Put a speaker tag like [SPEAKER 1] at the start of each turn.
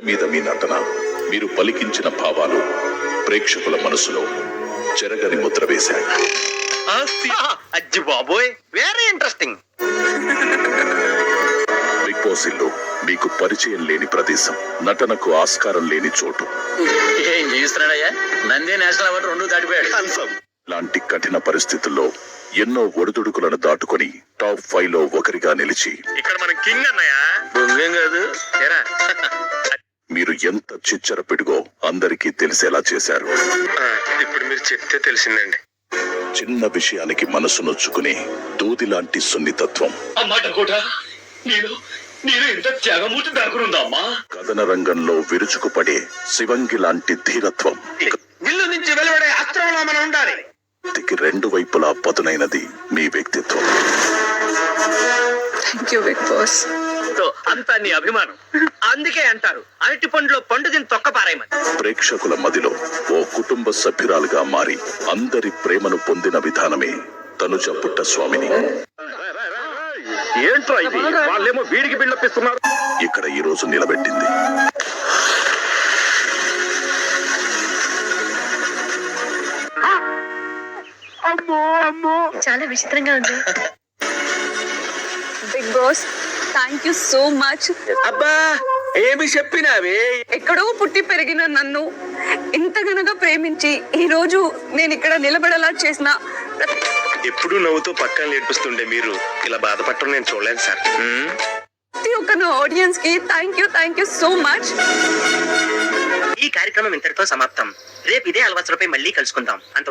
[SPEAKER 1] మీద మీ నటన, మీరు పలికించిన భావాలు ప్రేక్షకుల మనసులో చెరగని ముద్ర వేశాయి.
[SPEAKER 2] అజ్జి బాబోయ్, వెరీ ఇంట్రెస్టింగ్.
[SPEAKER 1] బిగ్ బాస్ ఇల్లు మీకు పరిచయం లేని ప్రదేశం, నటనకు ఆస్కారం లేని చోటు.
[SPEAKER 3] ఏం చేస్తున్నాడయ్యా? నంది నేషనల్ అవార్డు 2 దాటిపోయాడు.
[SPEAKER 1] లాంటి కఠిన పరిస్థితుల్లో ఎన్నో ఒడిదుడుకులను దాటుకొని టాప్ 5 లో ఒకరిగా నిలిచి
[SPEAKER 2] ఇక్కడ మనం కింగ్ అన్నయ్యా,
[SPEAKER 3] బొంగేం కాదు.
[SPEAKER 2] ఏరా?
[SPEAKER 1] మీరు ఎంత చిచ్చర పిడుగో అందరికీ తెలిసేలా చేశారు.
[SPEAKER 2] ఇప్పుడు మీరు చెప్తే తెలిసిందండి.
[SPEAKER 1] చిన్న విషయానికి మనసు నొచ్చుకునే దూది లాంటి సున్నితత్వం,
[SPEAKER 3] అమ్మాట కూడా నేను ఇంత త్యాగమూర్తి దాకునుందా అమ్మా?
[SPEAKER 1] కథన రంగంలో విరుచుకుపడే శివంగి లాంటి ధీరత్వం,
[SPEAKER 2] ఇల్లు నుంచి వెలువడే అస్త్రంలో మనం ఉండాలి.
[SPEAKER 1] కత్తికి 2 వైపులా పదునైనది మీ వ్యక్తిత్వం.
[SPEAKER 4] Thank you Bigg Boss.
[SPEAKER 2] అంతా నీ అభిమానం. అందుకే అంటారు అరటి పండులో పండు దీన్ని తొక్కపారాయమని.
[SPEAKER 1] ప్రేక్షకుల మదిలో ఓ కుటుంబ సభ్యురాలుగా మారి అందరి ప్రేమను పొందిన విధానమే తనుజ పుట్టస్వామిని.
[SPEAKER 2] ఏంట్రా ఇది? వాళ్ళేమో వీడికి బిల్డప్పిస్తున్నారు.
[SPEAKER 1] ఇక్కడ ఈ రోజు నిలబెట్టింది.
[SPEAKER 4] చాలా విచిత్రంగా ఉంది. Bigg Boss thank you so much.
[SPEAKER 2] అబ్బా, ఏమి చెప్పినావే?
[SPEAKER 4] ఎక్కడో పుట్టి పెరిగిన నన్ను ఇంతగనగా ప్రేమించి ఈ రోజు నేను ఇక్కడ నిలబడేలా చేసిన
[SPEAKER 2] ఎప్పుడు నవ్వుతూ పక్కన నేర్పిస్తుండే మీరు ఇలా బాధపడటం నేను చూడలేదు సార్.
[SPEAKER 4] ప్రతి ఒక్క ఆడియన్స్ కి థ్యాంక్ యూ సో మచ్.
[SPEAKER 5] ఈ కార్యక్రమం ఇంతటితో సమాప్తం. రేపు ఇదే అలవాసులపై మళ్ళీ కలుసుకుందాం. అంత